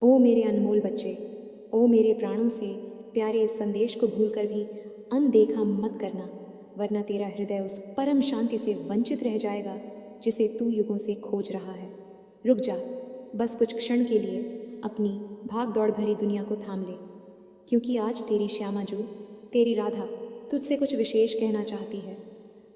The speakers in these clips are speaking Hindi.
ओ मेरे अनमोल बच्चे, ओ मेरे प्राणों से प्यारे, इस संदेश को भूलकर भी अनदेखा मत करना, वरना तेरा हृदय उस परम शांति से वंचित रह जाएगा जिसे तू युगों से खोज रहा है। रुक जा, बस कुछ क्षण के लिए अपनी भाग दौड़ भरी दुनिया को थाम ले, क्योंकि आज तेरी श्यामा जो, तेरी राधा तुझसे कुछ विशेष कहना चाहती है।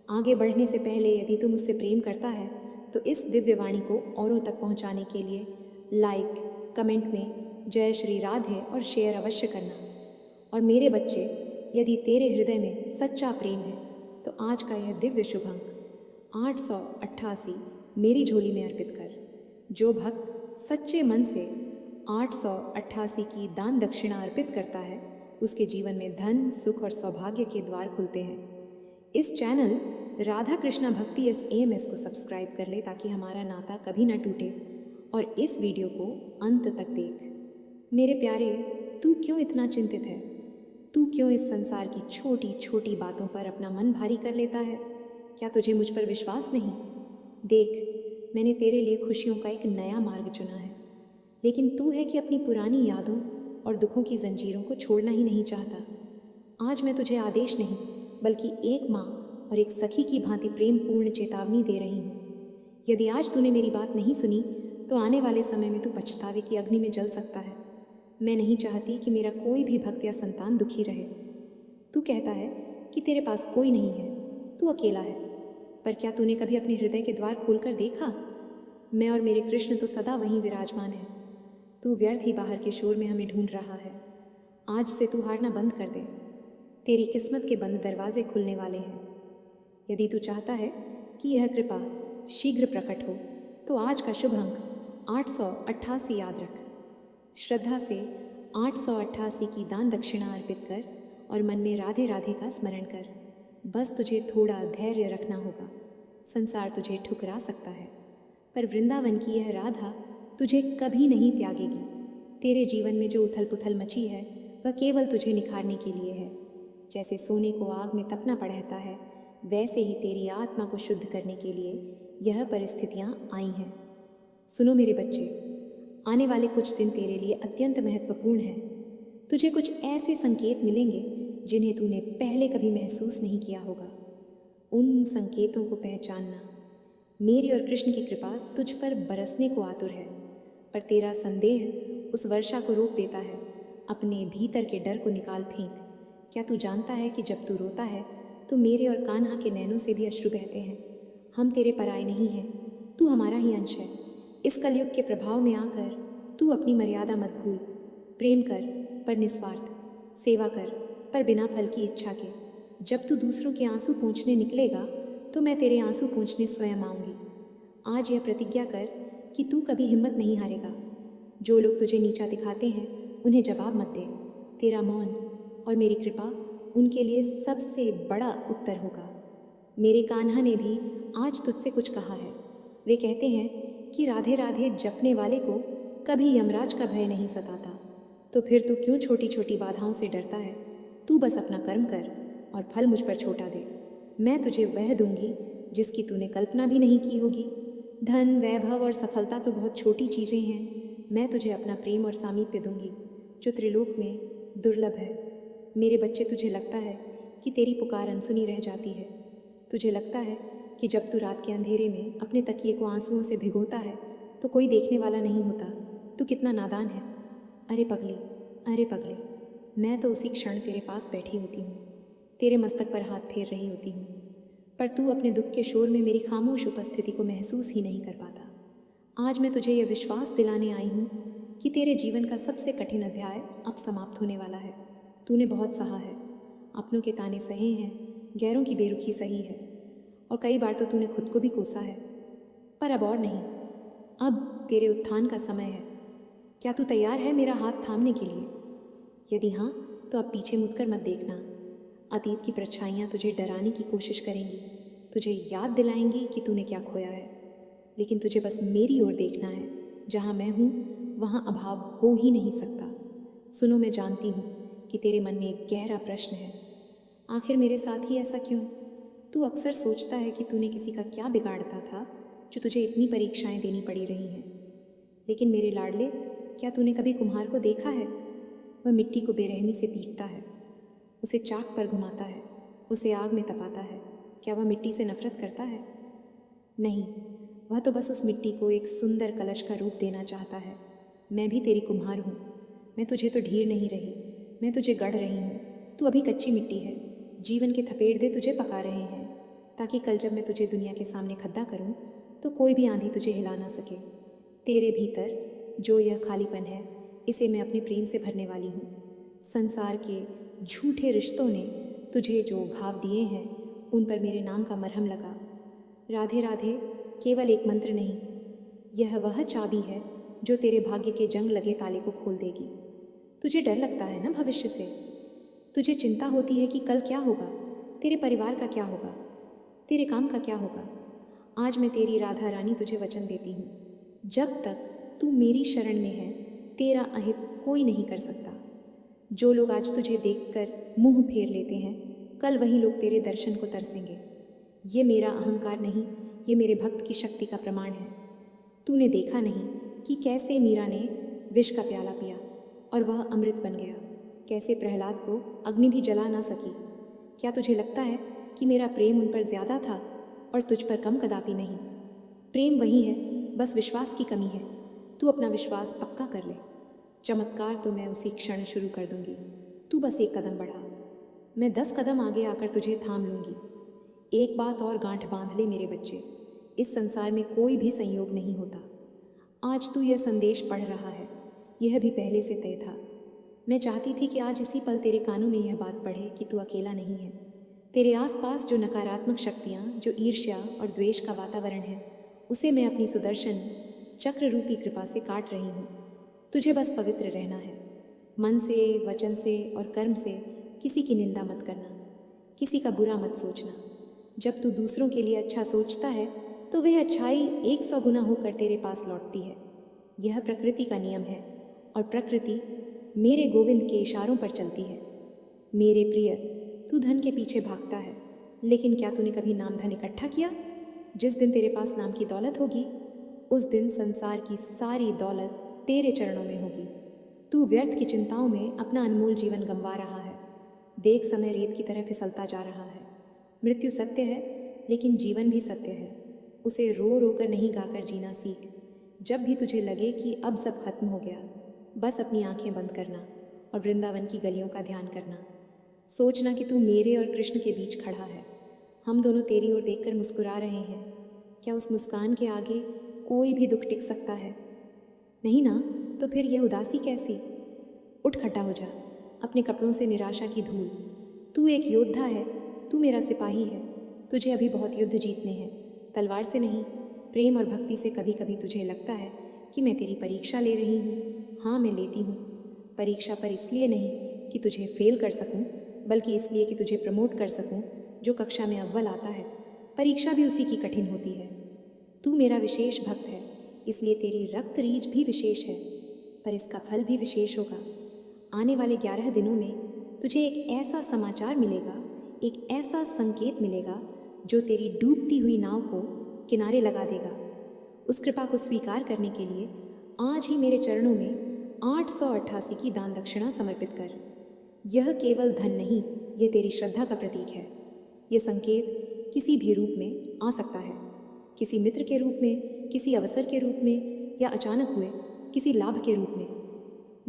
आगे बढ़ने से पहले यदि तू मुझसे प्रेम करता है तो इस दिव्य वाणी को औरों तक पहुंचाने के लिए लाइक, कमेंट में जय श्री राधे और शेयर अवश्य करना। और मेरे बच्चे, यदि तेरे हृदय में सच्चा प्रेम है तो आज का यह दिव्य शुभ अंक 888 मेरी झोली में अर्पित कर। जो भक्त सच्चे मन से 888 की दान दक्षिणा अर्पित करता है उसके जीवन में धन, सुख और सौभाग्य के द्वार खुलते हैं। इस चैनल राधा कृष्णा भक्ति AMS को सब्सक्राइब कर ले ताकि हमारा नाता कभी ना टूटे, और इस वीडियो को अंत तक देख। मेरे प्यारे, तू क्यों इतना चिंतित है? तू क्यों इस संसार की छोटी छोटी बातों पर अपना मन भारी कर लेता है? क्या तुझे मुझ पर विश्वास नहीं? देख, मैंने तेरे लिए खुशियों का एक नया मार्ग चुना है, लेकिन तू है कि अपनी पुरानी यादों और दुखों की जंजीरों को छोड़ना ही नहीं चाहता। आज मैं तुझे आदेश नहीं बल्कि एक माँ और एक सखी की भांति प्रेम पूर्ण चेतावनी दे रही हूँ। यदि आज तूने मेरी बात नहीं सुनी तो आने वाले समय में तू पछतावे की अग्नि में जल सकता है। मैं नहीं चाहती कि मेरा कोई भी भक्त या संतान दुखी रहे। तू कहता है कि तेरे पास कोई नहीं है, तू अकेला है, पर क्या तूने कभी अपने हृदय के द्वार खोलकर देखा? मैं और मेरे कृष्ण तो सदा वहीं विराजमान है। तू व्यर्थ ही बाहर के शोर में हमें ढूंढ रहा है। आज से तू हारना बंद कर दे। तेरी किस्मत के बंद दरवाजे खुलने वाले हैं। यदि तू चाहता है कि यह कृपा शीघ्र प्रकट हो तो आज का शुभ अंक 888 याद रख। श्रद्धा से 888 की दान दक्षिणा अर्पित कर और मन में राधे राधे का स्मरण कर। बस तुझे थोड़ा धैर्य रखना होगा। संसार तुझे ठुकरा सकता है, पर वृंदावन की यह राधा तुझे कभी नहीं त्यागेगी। तेरे जीवन में जो उथल पुथल मची है वह केवल तुझे निखारने के लिए है। जैसे सोने को आग में तपना पड़ता है, वैसे ही तेरी आत्मा को शुद्ध करने के लिए यह परिस्थितियां आई हैं। सुनो मेरे बच्चे, आने वाले कुछ दिन तेरे लिए अत्यंत महत्वपूर्ण हैं। तुझे कुछ ऐसे संकेत मिलेंगे जिन्हें तूने पहले कभी महसूस नहीं किया होगा। उन संकेतों को पहचानना। मेरी और कृष्ण की कृपा तुझ पर बरसने को आतुर है, पर तेरा संदेह उस वर्षा को रोक देता है। अपने भीतर के डर को निकाल फेंक। क्या तू जानता है कि जब तू रोता है तो मेरे और कान्हा के नैनों से भी अश्रु बहते हैं? हम तेरे पराए नहीं हैं, तू हमारा ही अंश है। इस कलयुग के प्रभाव में आकर तू अपनी मर्यादा मत भूल। प्रेम कर पर निस्वार्थ, सेवा कर पर बिना फल की इच्छा के। जब तू दूसरों के आंसू पोंछने निकलेगा तो मैं तेरे आंसू पोंछने स्वयं आऊँगी। आज यह प्रतिज्ञा कर कि तू कभी हिम्मत नहीं हारेगा। जो लोग तुझे नीचा दिखाते हैं उन्हें जवाब मत दे। तेरा मौन और मेरी कृपा उनके लिए सबसे बड़ा उत्तर होगा। मेरे कान्हा ने भी आज तुझसे कुछ कहा है। वे कहते हैं कि राधे राधे जपने वाले को कभी यमराज का भय नहीं सताता। तो फिर तू क्यों छोटी छोटी बाधाओं से डरता है? तू बस अपना कर्म कर और फल मुझ पर छोटा दे। मैं तुझे वह दूंगी जिसकी तूने कल्पना भी नहीं की होगी। धन, वैभव और सफलता तो बहुत छोटी चीज़ें हैं। मैं तुझे अपना प्रेम और सामीप्य दूंगी जो त्रिलोक में दुर्लभ है। मेरे बच्चे, तुझे लगता है कि तेरी पुकार अनसुनी रह जाती है। तुझे लगता है कि जब तू रात के अंधेरे में अपने तकिए को आंसुओं से भिगोता है तो कोई देखने वाला नहीं होता। तू कितना नादान है। अरे पगले, अरे पगले, मैं तो उसी क्षण तेरे पास बैठी होती हूँ, तेरे मस्तक पर हाथ फेर रही होती हूँ, पर तू अपने दुख के शोर में मेरी खामोश उपस्थिति को महसूस ही नहीं कर पाता। आज मैं तुझे यह विश्वास दिलाने आई हूँ कि तेरे जीवन का सबसे कठिन अध्याय अब समाप्त होने वाला है। तूने बहुत सहा है, अपनों के ताने सहे हैं, गैरों की बेरुखी सही है, और कई बार तो तूने खुद को भी कोसा है। पर अब और नहीं, अब तेरे उत्थान का समय है। क्या तू तैयार है मेरा हाथ थामने के लिए? यदि हाँ, तो अब पीछे मुड़कर मत देखना। अतीत की परछाइयाँ तुझे डराने की कोशिश करेंगी, तुझे याद दिलाएंगी कि तूने क्या खोया है, लेकिन तुझे बस मेरी ओर देखना है। जहाँ मैं हूँ वहाँ अभाव हो ही नहीं सकता। सुनो, मैं जानती हूँ कि तेरे मन में एक गहरा प्रश्न है, आखिर मेरे साथ ही ऐसा क्यों? तू अक्सर सोचता है कि तूने किसी का क्या बिगाड़ता था जो तुझे इतनी परीक्षाएं देनी पड़ी रही हैं। लेकिन मेरे लाडले, क्या तूने कभी कुम्हार को देखा है? वह मिट्टी को बेरहमी से पीटता है, उसे चाक पर घुमाता है, उसे आग में तपाता है। क्या वह मिट्टी से नफरत करता है? नहीं, वह तो बस उस मिट्टी को एक सुंदर कलश का रूप देना चाहता है। मैं भी तेरी कुम्हार हूँ। मैं तुझे तो ढीर नहीं रही, मैं तुझे गढ़ रही हूँ। तू अभी कच्ची मिट्टी है। जीवन के थपेड़ दे तुझे पका रहे हैं, ताकि कल जब मैं तुझे दुनिया के सामने खद्दा करूँ तो कोई भी आंधी तुझे हिला ना सके। तेरे भीतर जो यह खालीपन है, इसे मैं अपने प्रेम से भरने वाली हूँ। संसार के झूठे रिश्तों ने तुझे जो घाव दिए हैं, उन पर मेरे नाम का मरहम लगा। राधे राधे केवल एक मंत्र नहीं, यह वह चाबी है जो तेरे भाग्य के जंग लगे ताले को खोल देगी। तुझे डर लगता है ना भविष्य से? तुझे चिंता होती है कि कल क्या होगा, तेरे परिवार का क्या होगा, तेरे काम का क्या होगा। आज मैं तेरी राधा रानी तुझे वचन देती हूँ, जब तक तू मेरी शरण में है, तेरा अहित कोई नहीं कर सकता। जो लोग आज तुझे देखकर मुंह फेर लेते हैं, कल वही लोग तेरे दर्शन को तरसेंगे। ये मेरा अहंकार नहीं, ये मेरे भक्त की शक्ति का प्रमाण है। तूने देखा नहीं कि कैसे मीरा ने विष का प्याला पिया और वह अमृत बन गया, कैसे प्रहलाद को अग्नि भी जला ना सकी। क्या तुझे लगता है कि मेरा प्रेम उन पर ज़्यादा था और तुझ पर कम कदापि नहीं? प्रेम वही है, बस विश्वास की कमी है। तू अपना विश्वास पक्का कर ले। चमत्कार तो मैं उसी क्षण शुरू कर दूंगी। तू बस एक कदम बढ़ा, मैं 10 कदम आगे आकर तुझे थाम लूँगी। एक बात और गांठ बांध ले मेरे बच्चे, इस संसार में कोई भी संयोग नहीं होता। आज तू यह संदेश पढ़ रहा है, यह भी पहले से तय था। मैं चाहती थी कि आज इसी पल तेरे कानों में यह बात पढ़े कि तू अकेला नहीं है। तेरे आसपास जो नकारात्मक शक्तियाँ, जो ईर्ष्या और द्वेष का वातावरण है, उसे मैं अपनी सुदर्शन चक्र रूपी कृपा से काट रही हूँ। तुझे बस पवित्र रहना है। मन से, वचन से और कर्म से किसी की निंदा मत करना, किसी का बुरा मत सोचना। जब तू दूसरों के लिए अच्छा सोचता है तो वह अच्छाई 100 गुना होकर तेरे पास लौटती है। यह प्रकृति का नियम है और प्रकृति मेरे गोविंद के इशारों पर चलती है। मेरे प्रिय, तू धन के पीछे भागता है, लेकिन क्या तूने कभी नाम धन इकट्ठा किया? जिस दिन तेरे पास नाम की दौलत होगी, उस दिन संसार की सारी दौलत तेरे चरणों में होगी। तू व्यर्थ की चिंताओं में अपना अनमोल जीवन गंवा रहा है। देख, समय रेत की तरह फिसलता जा रहा है। मृत्यु सत्य है, लेकिन जीवन भी सत्य है। उसे रो रो कर नहीं गाकर जीना सीख। जब भी तुझे लगे कि अब सब खत्म हो गया, बस अपनी आंखें बंद करना और वृंदावन की गलियों का ध्यान करना। सोचना कि तू मेरे और कृष्ण के बीच खड़ा है। हम दोनों तेरी ओर देखकर मुस्कुरा रहे हैं। क्या उस मुस्कान के आगे कोई भी दुख टिक सकता है? नहीं ना, तो फिर यह उदासी कैसी? उठ खड़ा हो जा, अपने कपड़ों से निराशा की धूल। तू एक योद्धा है, तू मेरा सिपाही है। तुझे अभी बहुत युद्ध जीतने हैं, तलवार से नहीं, प्रेम और भक्ति से। कभी कभी तुझे लगता है कि मैं तेरी परीक्षा ले रही हूँ। हाँ, मैं लेती हूँ परीक्षा, पर इसलिए नहीं कि तुझे फेल कर सकूँ, बल्कि इसलिए कि तुझे प्रमोट कर सकूँ। जो कक्षा में अव्वल आता है, परीक्षा भी उसी की कठिन होती है। तू मेरा विशेष भक्त है, इसलिए तेरी रक्त रीझ भी विशेष है, पर इसका फल भी विशेष होगा। आने वाले 11 दिनों में तुझे एक ऐसा समाचार मिलेगा, एक ऐसा संकेत मिलेगा जो तेरी डूबती हुई नाव को किनारे लगा देगा। उस कृपा को स्वीकार करने के लिए आज ही मेरे चरणों में 888 की दान दक्षिणा समर्पित कर। यह केवल धन नहीं, यह तेरी श्रद्धा का प्रतीक है। यह संकेत किसी भी रूप में आ सकता है, किसी मित्र के रूप में, किसी अवसर के रूप में, या अचानक हुए किसी लाभ के रूप में।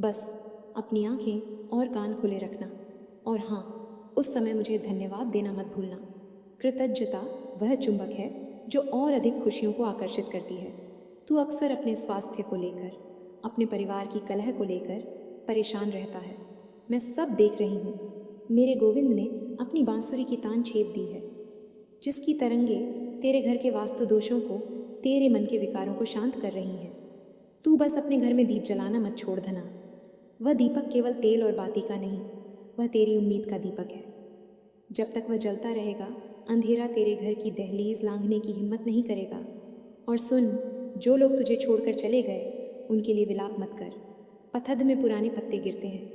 बस अपनी आंखें और कान खुले रखना। और हाँ, उस समय मुझे धन्यवाद देना मत भूलना। कृतज्ञता वह चुंबक है जो और अधिक खुशियों को आकर्षित करती है। तू अक्सर अपने स्वास्थ्य को लेकर, अपने परिवार की कलह को लेकर परेशान रहता है। मैं सब देख रही हूँ। मेरे गोविंद ने अपनी बांसुरी की तान छेद दी है, जिसकी तरंगे तेरे घर के वास्तु दोषों को, तेरे मन के विकारों को शांत कर रही हैं। तू बस अपने घर में दीप जलाना मत छोड़ धना। वह दीपक केवल तेल और बाती का नहीं, वह तेरी उम्मीद का दीपक है। जब तक वह जलता रहेगा, अंधेरा तेरे घर की दहलीज लांघने की हिम्मत नहीं करेगा। और सुन, जो लोग तुझे छोड़कर चले गए, उनके लिए विलाप मत कर। पथद में पुराने पत्ते गिरते हैं,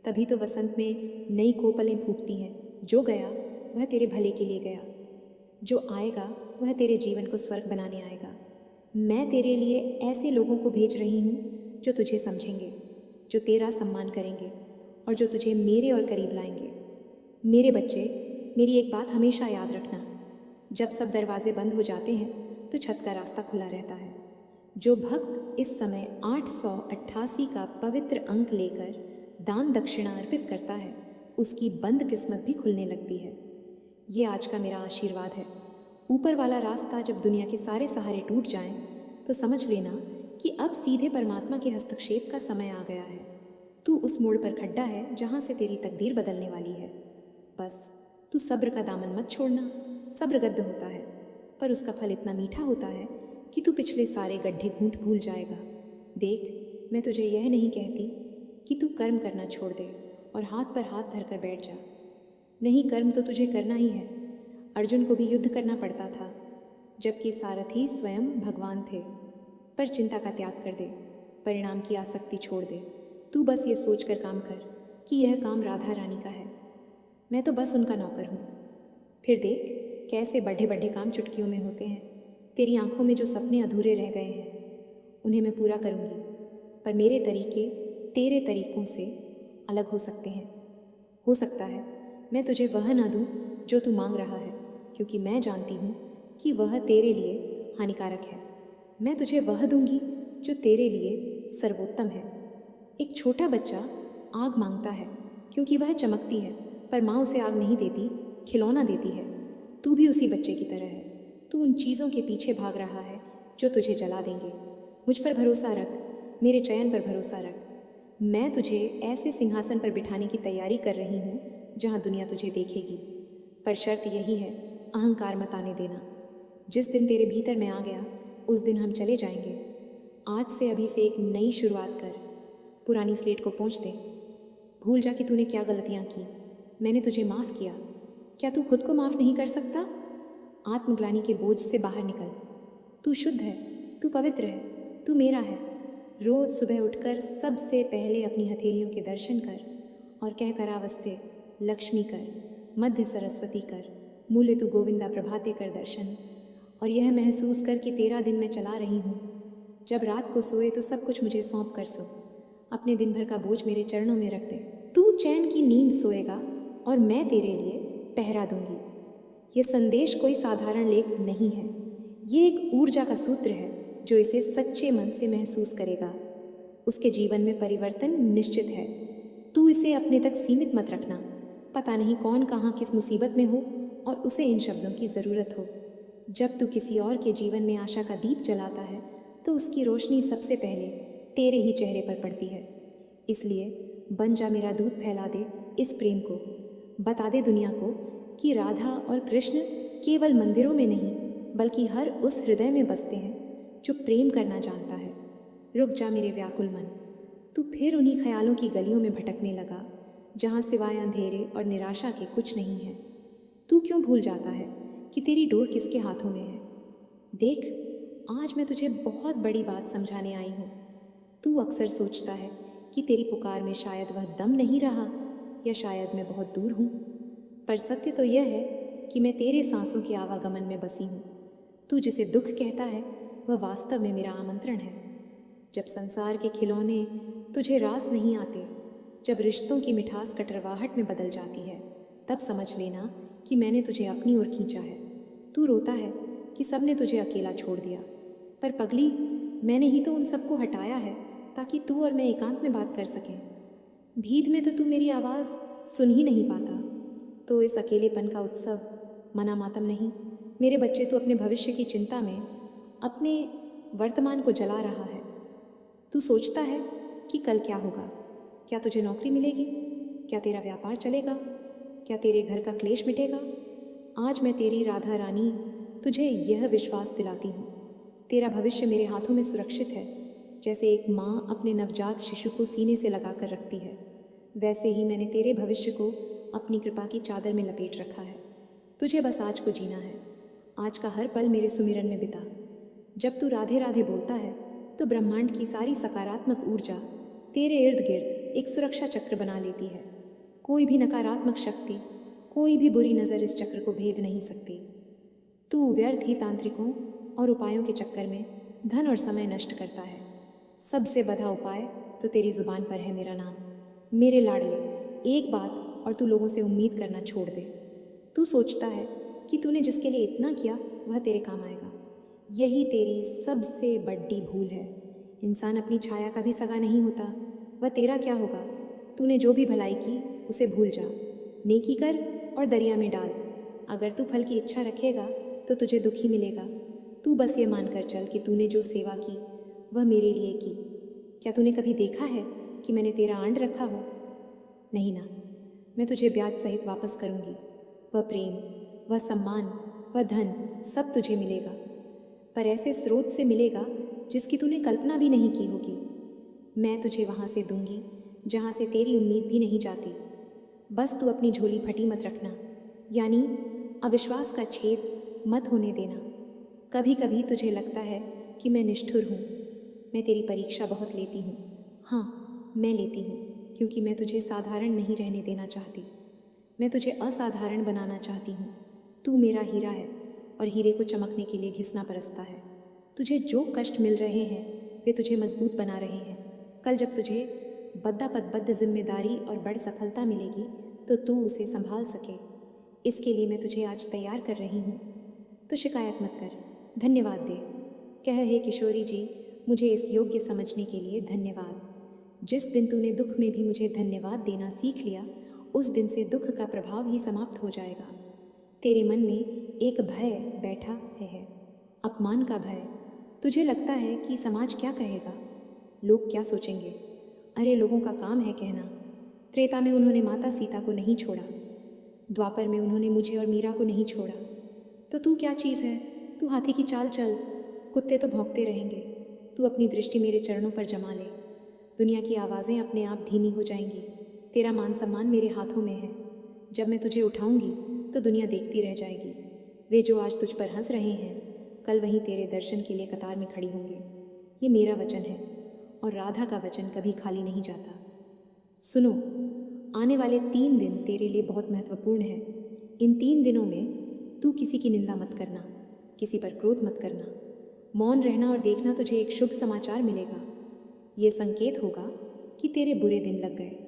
तभी तो वसंत में नई कोपलें फूटती हैं। जो गया वह तेरे भले के लिए गया, जो आएगा वह तेरे जीवन को स्वर्ग बनाने आएगा। मैं तेरे लिए ऐसे लोगों को भेज रही हूँ जो तुझे समझेंगे, जो तेरा सम्मान करेंगे और जो तुझे मेरे और करीब लाएंगे। मेरे बच्चे, मेरी एक बात हमेशा याद रखना, जब सब दरवाजे बंद हो जाते हैं तो छत का रास्ता खुला रहता है। जो भक्त इस समय 888 का पवित्र अंक लेकर दान दक्षिणा अर्पित करता है, उसकी बंद किस्मत भी खुलने लगती है। ये आज का मेरा आशीर्वाद है। ऊपर वाला रास्ता जब दुनिया के सारे सहारे टूट जाएं, तो समझ लेना कि अब सीधे परमात्मा के हस्तक्षेप का समय आ गया है। तू उस मोड़ पर खड्डा है जहाँ से तेरी तकदीर बदलने वाली है। बस तू सब्र का दामन मत छोड़ना। सब्र गद्द होता है, पर उसका फल इतना मीठा होता है कि तू पिछले सारे गड्ढे घूंट भूल जाएगा। देख, मैं तुझे यह नहीं कहती कि तू कर्म करना छोड़ दे और हाथ पर हाथ धरकर बैठ जा। नहीं, कर्म तो तुझे करना ही है। अर्जुन को भी युद्ध करना पड़ता था, जबकि सारथी स्वयं भगवान थे। पर चिंता का त्याग कर दे, परिणाम की आसक्ति छोड़ दे। तू बस ये सोच कर काम कर कि यह काम राधा रानी का है, मैं तो बस उनका नौकर हूँ। फिर देख कैसे बड़े बड़े काम चुटकियों में होते हैं। तेरी आंखों में जो सपने अधूरे रह गए हैं, उन्हें मैं पूरा करूँगी। पर मेरे तरीके तेरे तरीकों से अलग हो सकते हैं। हो सकता है मैं तुझे वह ना दूँ जो तू मांग रहा है, क्योंकि मैं जानती हूँ कि वह तेरे लिए हानिकारक है। मैं तुझे वह दूंगी जो तेरे लिए सर्वोत्तम है। एक छोटा बच्चा आग मांगता है क्योंकि वह चमकती है, पर माँ उसे आग नहीं देती, खिलौना देती है। तू भी उसी बच्चे की तरह है। तू उन चीज़ों के पीछे भाग रहा है जो तुझे जला देंगे। मुझ पर भरोसा रख, मेरे चयन पर भरोसा रख। मैं तुझे ऐसे सिंहासन पर बिठाने की तैयारी कर रही हूँ जहाँ दुनिया तुझे देखेगी। पर शर्त यही है, अहंकार मत आने देना। जिस दिन तेरे भीतर मैं आ गया, उस दिन हम चले जाएंगे। आज से अभी से एक नई शुरुआत कर, पुरानी स्लेट को पोंछ दे। भूल जा कि तूने क्या गलतियाँ की। मैंने तुझे माफ़ किया। क्या तू खुद को माफ़ नहीं कर सकता? आत्मग्लानि के बोझ से बाहर निकल। तू शुद्ध है, तू पवित्र है, तू मेरा है। रोज़ सुबह उठकर सबसे पहले अपनी हथेलियों के दर्शन कर और कह कर अवस्थे लक्ष्मी कर, मध्य सरस्वती कर, मूले तू गोविंदा प्रभाते कर दर्शन। और यह महसूस कर कि तेरा दिन मैं चला रही हूँ। जब रात को सोए तो सब कुछ मुझे सौंप कर सो। अपने दिन भर का बोझ मेरे चरणों में रख दे। तू चैन की नींद सोएगा और मैं तेरे लिए पहरा दूंगी। ये संदेश कोई साधारण लेख नहीं है। ये एक ऊर्जा का सूत्र है। जो इसे सच्चे मन से महसूस करेगा, उसके जीवन में परिवर्तन निश्चित है। तू इसे अपने तक सीमित मत रखना। पता नहीं कौन कहाँ किस मुसीबत में हो और उसे इन शब्दों की ज़रूरत हो। जब तू किसी और के जीवन में आशा का दीप जलाता है, तो उसकी रोशनी सबसे पहले तेरे ही चेहरे पर पड़ती है। इसलिए बन जा मेरा दूत, फैला दे इस प्रेम को। बता दे दुनिया को कि राधा और कृष्ण केवल मंदिरों में नहीं, बल्कि हर उस हृदय में बसते हैं जो प्रेम करना जानता है। रुक जा मेरे व्याकुल मन, तू फिर उन्हीं ख्यालों की गलियों में भटकने लगा जहाँ सिवाय अंधेरे और निराशा के कुछ नहीं है। तू क्यों भूल जाता है कि तेरी डोर किसके हाथों में है? देख, आज मैं तुझे बहुत बड़ी बात समझाने आई हूँ। तू अक्सर सोचता है कि तेरी पुकार में शायद वह दम नहीं रहा, या शायद मैं बहुत दूर हूँ। पर सत्य तो यह है कि मैं तेरे सांसों के आवागमन में बसी हूँ। तू जिसे दुख कहता है, वह वास्तव में मेरा आमंत्रण है। जब संसार के खिलौने तुझे रास नहीं आते, जब रिश्तों की मिठास कटरवाहट में बदल जाती है, तब समझ लेना कि मैंने तुझे अपनी ओर खींचा है। तू रोता है कि सबने तुझे अकेला छोड़ दिया, पर पगली, मैंने ही तो उन सबको हटाया है ताकि तू और मैं एकांत में बात कर सकें। भीड़ में तो तू मेरी आवाज़ सुन ही नहीं पाता। तो इस अकेलेपन का उत्सव मना मातम नहीं। मेरे बच्चे, तू अपने भविष्य की चिंता में अपने वर्तमान को जला रहा है। तू सोचता है कि कल क्या होगा। क्या तुझे नौकरी मिलेगी? क्या तेरा व्यापार चलेगा? क्या तेरे घर का क्लेश मिटेगा? आज मैं तेरी राधा रानी तुझे यह विश्वास दिलाती हूँ, तेरा भविष्य मेरे हाथों में सुरक्षित है। जैसे एक माँ अपने नवजात शिशु को सीने से लगा कर रखती है, वैसे ही मैंने तेरे भविष्य को अपनी कृपा की चादर में लपेट रखा है। तुझे बस आज को जीना है। आज का हर पल मेरे सुमिरन में बिता। जब तू राधे राधे बोलता है, तो ब्रह्मांड की सारी सकारात्मक ऊर्जा तेरे इर्द गिर्द एक सुरक्षा चक्र बना लेती है। कोई भी नकारात्मक शक्ति, कोई भी बुरी नज़र इस चक्र को भेद नहीं सकती। तू व्यर्थ ही तांत्रिकों और उपायों के चक्कर में धन और समय नष्ट करता है। सबसे बधा उपाय तो तेरी जुबान पर है मेरा नाम। मेरे लाडले, एक बात और तू लोगों से उम्मीद करना छोड़ दे। तू सोचता है कि तूने जिसके लिए इतना किया वह तेरे काम आएगा। यही तेरी सबसे बड़ी भूल है। इंसान अपनी छाया का भी सगा नहीं होता। वह तेरा क्या होगा? तूने जो भी भलाई की उसे भूल जा। नेकी कर और दरिया में डाल। अगर तू फल की इच्छा रखेगा तो तुझे दुख ही मिलेगा। तू बस ये मान कर चल कि तूने जो सेवा की वह मेरे लिए की। क्या तूने कभी देखा है कि मैंने तेरा आंड रखा हो? नहीं ना। मैं तुझे ब्याज सहित वापस करूँगी। वह प्रेम, वह सम्मान, वह धन सब तुझे मिलेगा, पर ऐसे स्रोत से मिलेगा जिसकी तूने कल्पना भी नहीं की होगी। मैं तुझे वहाँ से दूंगी जहाँ से तेरी उम्मीद भी नहीं जाती। बस तू अपनी झोली फटी मत रखना, यानी अविश्वास का छेद मत होने देना। कभी कभी तुझे लगता है कि मैं निष्ठुर हूँ। मैं तेरी परीक्षा बहुत लेती हूँ। हाँ, मैं लेती हूँ, क्योंकि मैं तुझे साधारण नहीं रहने देना चाहती। मैं तुझे असाधारण बनाना चाहती हूँ। तू मेरा हीरा है और हीरे को चमकने के लिए घिसना बरसता है। तुझे जो कष्ट मिल रहे हैं वे तुझे मजबूत बना रहे हैं। कल जब तुझे बद्द जिम्मेदारी और बड़ सफलता मिलेगी तो तू उसे संभाल सके, इसके लिए मैं तुझे आज तैयार कर रही हूँ। तो शिकायत मत कर, धन्यवाद दे। कह हे किशोरी जी, मुझे इस योग्य समझने के लिए धन्यवाद। जिस दिन तूने दुख में भी मुझे धन्यवाद देना सीख लिया, उस दिन से दुख का प्रभाव ही समाप्त हो जाएगा। तेरे मन में एक भय बैठा है, अपमान का भय। तुझे लगता है कि समाज क्या कहेगा, लोग क्या सोचेंगे। अरे लोगों का काम है कहना। त्रेता में उन्होंने माता सीता को नहीं छोड़ा, द्वापर में उन्होंने मुझे और मीरा को नहीं छोड़ा। तो तू क्या चीज़ है? तू हाथी की चाल चल, कुत्ते तो भौंकते रहेंगे। तू अपनी दृष्टि मेरे चरणों पर जमा ले। दुनिया की आवाज़ें अपने आप धीमी हो जाएंगी। तेरा मान सम्मान मेरे हाथों में है। जब मैं तुझे उठाऊंगी तो दुनिया देखती रह जाएगी। वे जो आज तुझ पर हंस रहे हैं, कल वहीं तेरे दर्शन के लिए कतार में खड़ी होंगे। ये मेरा वचन है और राधा का वचन कभी खाली नहीं जाता। सुनो, आने वाले 3 दिन तेरे लिए बहुत महत्वपूर्ण है। इन 3 दिनों में तू किसी की निंदा मत करना, किसी पर क्रोध मत करना। मौन रहना और देखना तुझे एक शुभ समाचार मिलेगा। ये संकेत होगा कि तेरे बुरे दिन लग गए।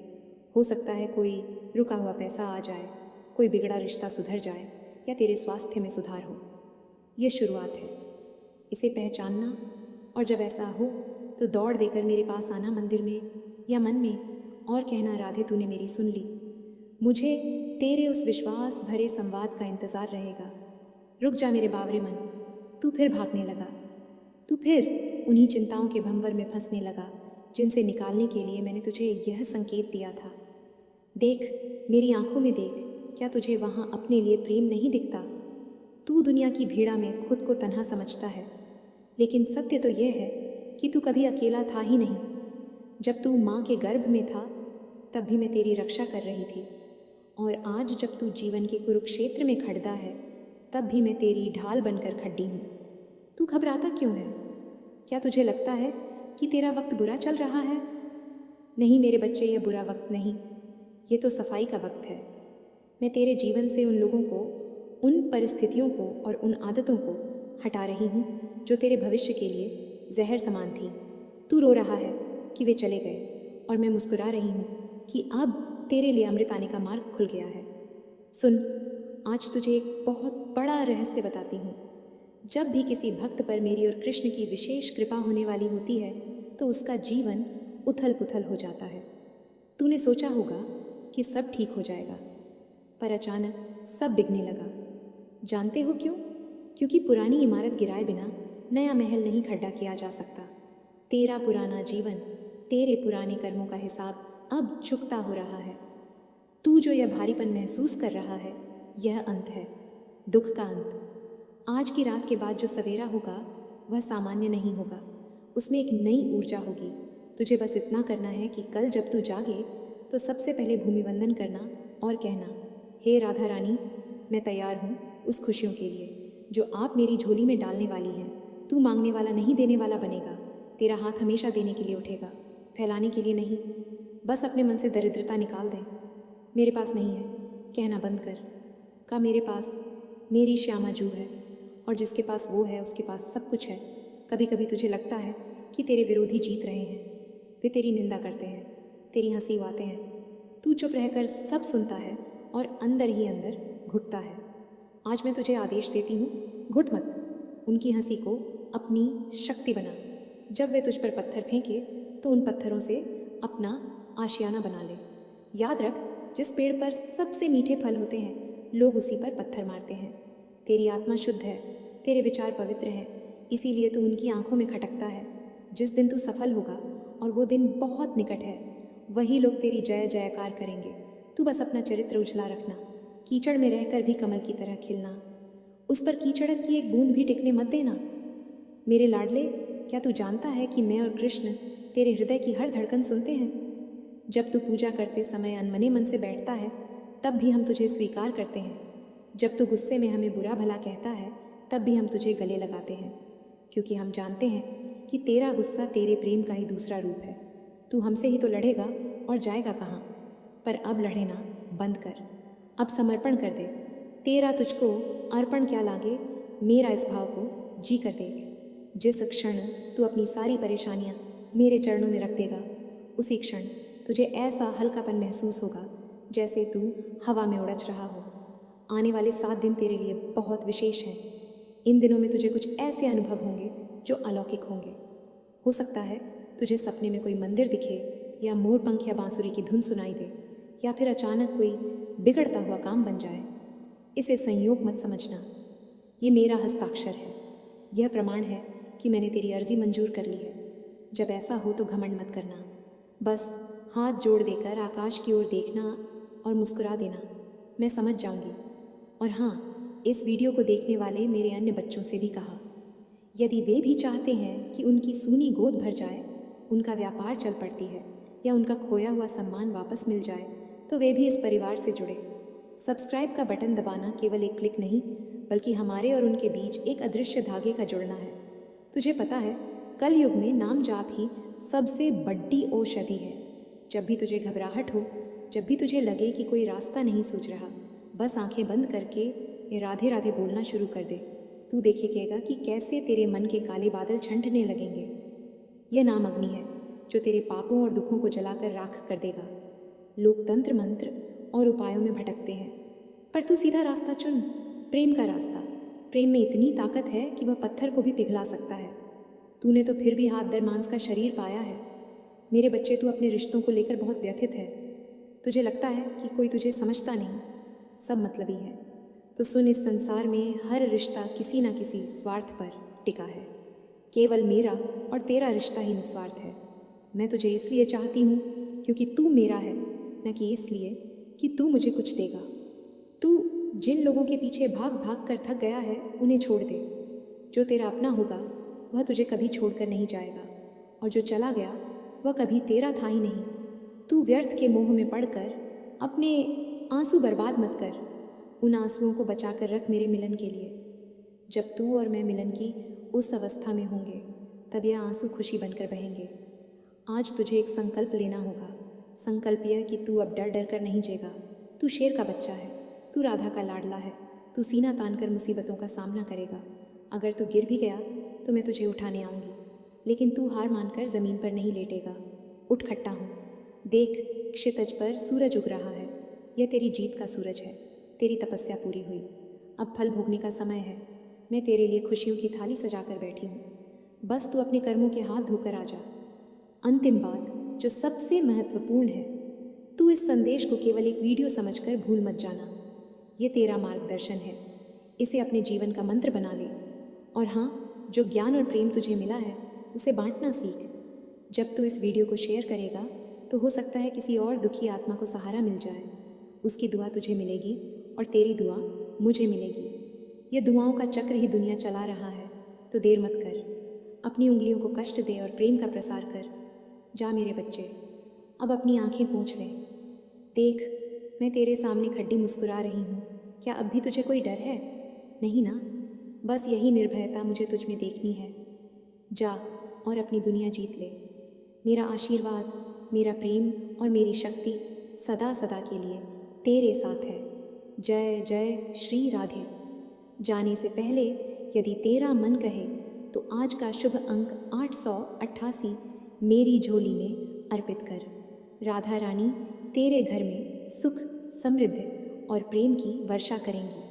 हो सकता है कोई रुका हुआ पैसा आ जाए, कोई बिगड़ा रिश्ता सुधर जाए या तेरे स्वास्थ्य में सुधार हो। ये शुरुआत है, इसे पहचानना और जब ऐसा हो तो दौड़ देकर मेरे पास आना मंदिर में या मन में और कहना, राधे तूने मेरी सुन ली। मुझे तेरे उस विश्वास भरे संवाद का इंतज़ार रहेगा। रुक जा मेरे बावरे मन, तू फिर भागने लगा। तू फिर उन्हीं चिंताओं के भंवर में फंसने लगा जिनसे निकालने के लिए मैंने तुझे यह संकेत दिया था। देख, मेरी आंखों में देख, क्या तुझे वहाँ अपने लिए प्रेम नहीं दिखता? तू दुनिया की भीड़ा में खुद को तन्हा समझता है, लेकिन सत्य तो यह है कि तू कभी अकेला था ही नहीं। जब तू माँ के गर्भ में था तब भी मैं तेरी रक्षा कर रही थी, और आज जब तू जीवन के कुरुक्षेत्र में खड़दा है तब भी मैं तेरी ढाल बनकर खड़ी हूँ। तू घबराता क्यों है? क्या तुझे लगता है कि तेरा वक्त बुरा चल रहा है? नहीं मेरे बच्चे, यह बुरा वक्त नहीं, ये तो सफाई का वक्त है। मैं तेरे जीवन से उन लोगों को, उन परिस्थितियों को और उन आदतों को हटा रही हूँ जो तेरे भविष्य के लिए जहर समान थी। तू रो रहा है कि वे चले गए, और मैं मुस्कुरा रही हूँ कि अब तेरे लिए अमृत आने का मार्ग खुल गया है। सुन, आज तुझे एक बहुत बड़ा रहस्य बताती हूँ। जब भी किसी भक्त पर मेरी और कृष्ण की विशेष कृपा होने वाली होती है तो उसका जीवन उथल पुथल हो जाता है। तूने सोचा होगा कि सब ठीक हो जाएगा, पर अचानक सब बिगड़ने लगा। जानते हो क्यों? क्योंकि पुरानी इमारत गिराए बिना नया महल नहीं खड़ा किया जा सकता। तेरा पुराना जीवन, तेरे पुराने कर्मों का हिसाब अब चुकता हो रहा है। तू जो यह भारीपन महसूस कर रहा है, यह अंत है, दुख का अंत। आज की रात के बाद जो सवेरा होगा वह सामान्य नहीं होगा, उसमें एक नई ऊर्जा होगी। तुझे बस इतना करना है कि कल जब तू जागे तो सबसे पहले भूमि वंदन करना और कहना, हे राधा रानी, मैं तैयार हूँ उस खुशियों के लिए जो आप मेरी झोली में डालने वाली हैं। तू मांगने वाला नहीं, देने वाला बनेगा। तेरा हाथ हमेशा देने के लिए उठेगा, फैलाने के लिए नहीं। बस अपने मन से दरिद्रता निकाल दे। मेरे पास नहीं है कहना बंद कर। का मेरे पास मेरी श्यामा जू है, और जिसके पास वो है उसके पास सब कुछ है। कभी कभी तुझे लगता है कि तेरे विरोधी जीत रहे हैं। वे तेरी निंदा करते हैं, तेरी हंसी उड़ाते हैं। तू चुप रहकर सब सुनता है और अंदर ही अंदर घुटता है। आज मैं तुझे आदेश देती हूँ, घुट मत। उनकी हंसी को अपनी शक्ति बना। जब वे तुझ पर पत्थर फेंके तो उन पत्थरों से अपना आशियाना बना ले। याद रख, जिस पेड़ पर सबसे मीठे फल होते हैं, लोग उसी पर पत्थर मारते हैं। तेरी आत्मा शुद्ध है, तेरे विचार पवित्र हैं, इसीलिए तू उनकी आंखों में खटकता है। जिस दिन तू सफल होगा, और वो दिन बहुत निकट है, वही लोग तेरी जय जयकार करेंगे। तू बस अपना चरित्र उजला रखना, कीचड़ में रहकर भी कमल की तरह खिलना। उस पर कीचड़त की एक बूंद भी टिकने मत देना। मेरे लाडले, क्या तू जानता है कि मैं और कृष्ण तेरे हृदय की हर धड़कन सुनते हैं? जब तू पूजा करते समय अनमने मन से बैठता है, तब भी हम तुझे स्वीकार करते हैं। जब तू गुस्से में हमें बुरा भला कहता है, तब भी हम तुझे गले लगाते हैं, क्योंकि हम जानते हैं कि तेरा गुस्सा तेरे प्रेम का ही दूसरा रूप है। तू हमसे ही तो लड़ेगा और जाएगा कहाँ? पर अब लड़ना बंद कर, अब समर्पण कर दे। तेरा तुझको अर्पण क्या लागे, मेरा इस भाव को जी कर देख। जिस क्षण तू अपनी सारी परेशानियाँ मेरे चरणों में रख देगा, उसी क्षण तुझे ऐसा हल्कापन महसूस होगा जैसे तू हवा में उड़च रहा हो। आने वाले 7 दिन तेरे लिए बहुत विशेष हैं। इन दिनों में तुझे कुछ ऐसे अनुभव होंगे जो अलौकिक होंगे। हो सकता है तुझे सपने में कोई मंदिर दिखे, या मोर पंख या बांसुरी की धुन सुनाई दे, या फिर अचानक कोई बिगड़ता हुआ काम बन जाए। इसे संयोग मत समझना, ये मेरा हस्ताक्षर है। यह प्रमाण है कि मैंने तेरी अर्जी मंजूर कर ली है। जब ऐसा हो तो घमंड मत करना, बस हाथ जोड़ देकर आकाश की ओर देखना और मुस्कुरा देना। मैं समझ जाऊंगी। और हाँ, इस वीडियो को देखने वाले मेरे अन्य बच्चों से भी कहा, यदि वे भी चाहते हैं कि उनकी सूनी गोद भर जाए, उनका व्यापार चल पड़ती है, या उनका खोया हुआ सम्मान वापस मिल जाए, तो वे भी इस परिवार से जुड़े। सब्सक्राइब का बटन दबाना केवल एक क्लिक नहीं, बल्कि हमारे और उनके बीच एक अदृश्य धागे का जुड़ना है। तुझे पता है, कल युग में नाम जाप ही सबसे बड़ी औषधि है। जब भी तुझे घबराहट हो, जब भी तुझे लगे कि कोई रास्ता नहीं सूझ रहा, बस आंखें बंद करके ये राधे राधे बोलना शुरू कर दे। तू देखेगा कि कैसे तेरे मन के काले बादल छंटने लगेंगे। यह नाम अग्नि है जो तेरे पापों और दुखों को जलाकर राख कर देगा। लोग तंत्र मंत्र और उपायों में भटकते हैं, पर तू सीधा रास्ता चुन, प्रेम का रास्ता। प्रेम में इतनी ताकत है कि वह पत्थर को भी पिघला सकता है। तूने तो फिर भी हाथ दर मांस का शरीर पाया है। मेरे बच्चे, तू अपने रिश्तों को लेकर बहुत व्यथित है। तुझे लगता है कि कोई तुझे समझता नहीं, सब मतलबी है। तो सुन, इस संसार में हर रिश्ता किसी न किसी स्वार्थ पर टिका है। केवल मेरा और तेरा रिश्ता ही निस्वार्थ है। मैं तुझे इसलिए चाहती हूँ क्योंकि तू मेरा है, न कि इसलिए कि तू मुझे कुछ देगा। तू जिन लोगों के पीछे भाग भाग कर थक गया है, उन्हें छोड़ दे। जो तेरा अपना होगा वह तुझे कभी छोड़कर नहीं जाएगा, और जो चला गया वह कभी तेरा था ही नहीं। तू व्यर्थ के मोह में पड़कर अपने आंसू बर्बाद मत कर। उन आंसुओं को बचा कर रख मेरे मिलन के लिए। जब तू और मैं मिलन की उस अवस्था में होंगे, तब यह आंसू खुशी बनकर बहेंगे। आज तुझे एक संकल्प लेना होगा। संकल्प यह कि तू अब डर डर कर नहीं जिएगा। तू शेर का बच्चा है, तू राधा का लाडला है। तू सीना तान कर मुसीबतों का सामना करेगा। अगर तू गिर भी गया तो मैं तुझे उठाने आऊँगी, लेकिन तू हार मानकर ज़मीन पर नहीं लेटेगा। उठ खट्टा हूँ, देख क्षितिज पर सूरज उग रहा है। यह तेरी जीत का सूरज है। तेरी तपस्या पूरी हुई, अब फल भोगने का समय है। मैं तेरे लिए खुशियों की थाली सजा कर बैठी हूँ। बस तू अपने कर्मों के हाथ धोकर आ जा। अंतिम बात जो सबसे महत्वपूर्ण है, तू इस संदेश को केवल एक वीडियो समझकर भूल मत जाना। ये तेरा मार्गदर्शन है, इसे अपने जीवन का मंत्र बना ले। और हाँ, जो ज्ञान और प्रेम तुझे मिला है उसे बांटना सीख। जब तू इस वीडियो को शेयर करेगा तो हो सकता है किसी और दुखी आत्मा को सहारा मिल जाए। उसकी दुआ तुझे मिलेगी और तेरी दुआ मुझे मिलेगी। यह दुआओं का चक्र ही दुनिया चला रहा है, तो देर मत कर। अपनी उंगलियों को कष्ट दे और प्रेम का प्रसार कर। जा मेरे बच्चे, अब अपनी आंखें पोंछ ले। देख, मैं तेरे सामने खड्डी मुस्कुरा रही हूँ। क्या अब भी तुझे कोई डर है? नहीं ना? बस यही निर्भयता मुझे तुझ में देखनी है। जा और अपनी दुनिया जीत ले। मेरा आशीर्वाद, मेरा प्रेम और मेरी शक्ति सदा सदा के लिए तेरे साथ है। जय जय श्री राधे। जाने से पहले यदि तेरा मन कहे तो आज का शुभ अंक 888 मेरी झोली में अर्पित कर। राधा रानी तेरे घर में सुख, समृद्धि और प्रेम की वर्षा करेंगी।